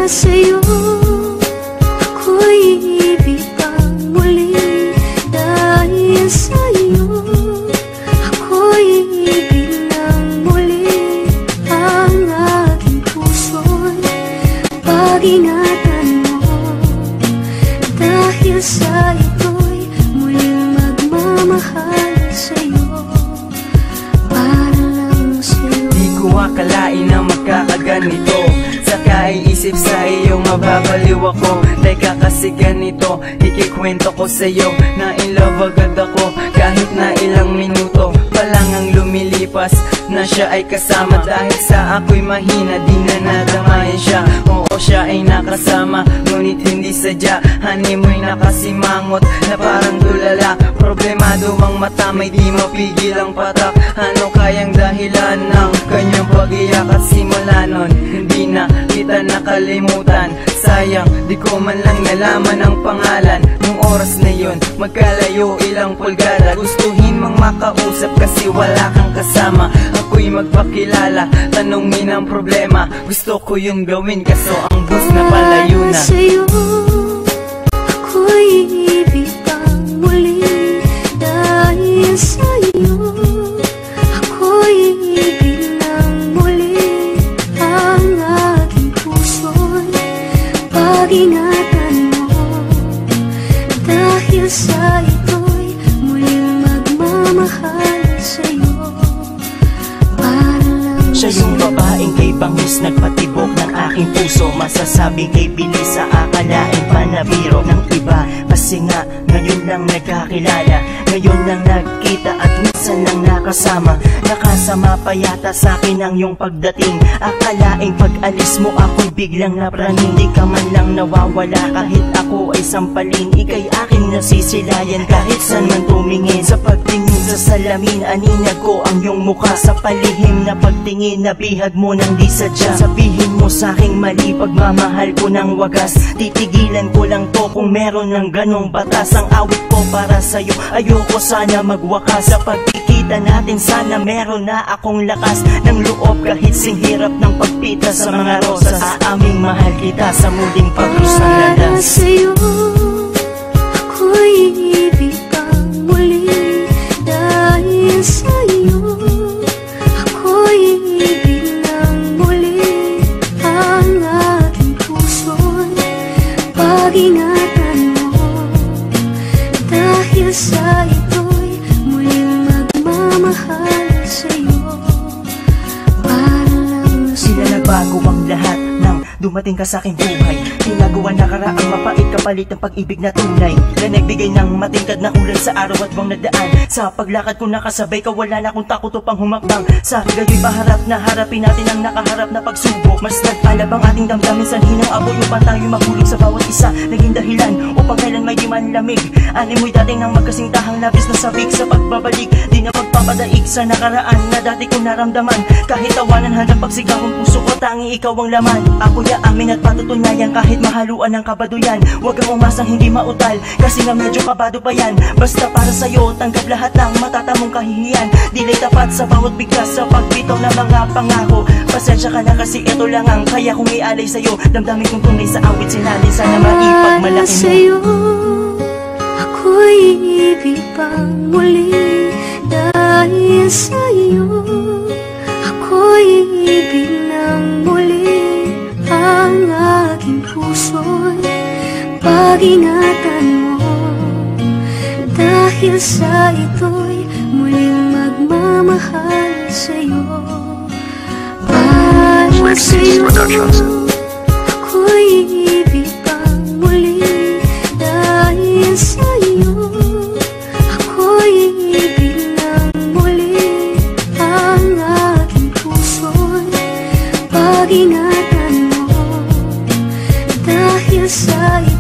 sa'yo ako'y ibig kang muli. Dahil sa'yo ako'y ibig ng muli. Ang aking puso'y pag-ingatan mo. Dahil sa ito'y muling magmamahal sa'yo, para lang sa'yo. Di ko akalain na magkakaganito, saka iisip sa iyo mababaliw ako. Teka kasi ganito, ikikwento ko sa'yo na in love agad ako. Kahit na ilang minuto pa lang ang lumilipas na siya ay kasama. Dahil sa ako'y mahina, di na nadamayan siya. Oo, siya ay nakasama, ngunit hindi sadya. Hani mo'y nakasimangot na parang tulala. Problemado ang mata, may di mapigil ang patak. Ano kayang dahilan ng kanyang pag-iyak? At simula nun, hindi na kita nakalimutan. Sayang, di ko man lang nalaman ang pangalan. Nung oras na yun, magkalayo ilang pulgada. Gustuhin mang makausap kasi wala kang kasama. Ako'y magpakilala, tanungin ang problema. Gusto ko yung gawin kaso ang bus na palayo na. Sa'yo ako'y ibig kang muli. Dahil sa'yo ako'y ibig ng muli. Ang aking puso'y pag-ingatan mo. Dahil sa ito'y muling magmamahal sa'yo, para lang siya yung babaeng kay bangis nagpatibok ng aking puso. Masasabing kay bilis sa akalain panabiro ng iba. Kasi nga ngayon lang nagkakilala, ngayon lang nagkita at minsan lang nakasama. Nakasama pa yata sa'kin ang iyong pagdating. Akalaing pag-alis mo ako'y biglang napraning. Di ka man lang nawawala kahit ako ay sampalin. Ika'y akin nasisilayan kahit saan man tumingin. Sa pagtingin sa salamin, aninag ko ang iyong mukha. Sa palihim na pagtingin, nabihag mo nang di sadya. Sabihin mo sa'king mali, pagmamahal ko ng wagas. Titigilan ko lang to kung meron ng ganong batas. Ang awit ko para sa'yo, ayoko sana magwakas. Sa pagkikita natin sana meron na akong lakas ng loob kahit singhirap ng pagpita sa mga rosas. Aaming mahal kita sa muling pag-rus ng landas. Sa'yo ako'y ibig kang muli. Dahil sa'yo ako'y ibig ng muli. Ang aking puso'y pag-ingatan mo. Dahil sa ito'y muling magmamahal sa'yo, para lang sa'yo. Sila nagbago ang lahat nang dumating ka sa aking buhay. Tinagawa na karaang mapait kapalit ng pag-ibig na tunay, na nagbigay ng matingkad na ulan sa araw at buwang nagdaan. Sa paglakad ko nakasabay ka, wala na akong takot upang humakbang. Sa gayo'y paharap na harapin natin ang nakaharap na pagsubok. Mas nag-alab ang ating damdamin, sanhin ang aboy upang tayo mahulog sa bawat isa. Naging dahilan upang kailan may di man lamig. Animoy dating ng magkasintahang labis na sabik. Sa pagbabalik, di na magpapadaig sa nakaraan na dati ko naramdaman. Kahit tawanan hanggang pagsigaw ang puso ko, tangi ikaw ang laman. Ako'y aamin at patutunayan kahit mahaluan ng kabaduyan. Huwag kang umasang hindi mautal, kasi nga medyo kabado pa yan. Basta para sa'yo, tanggap lahat ng matatamong kahihiyan. Dilay tapat sa bawat bigkas sa pagbitaw ng mga pangako. Pasensya ka na kasi ito lang ang kaya kong ialay sa'yo. Damdamin kong tunay sa awit sinalin, sana maipagmalaki mo. Sa'yo ako'y ibig pang muli. Dahil sa'yo ako'y ibig ng muli. Ang aking puso'y pag-ingatan mo. Dahil sa ito'y muling magmamahal sa'yo, para sa'yo ako'y ibig pang muli. Dahil sa'yo ako'y ibig ng muli. Ang aking puso'y pag-ingatan mo. Dahil sa'yo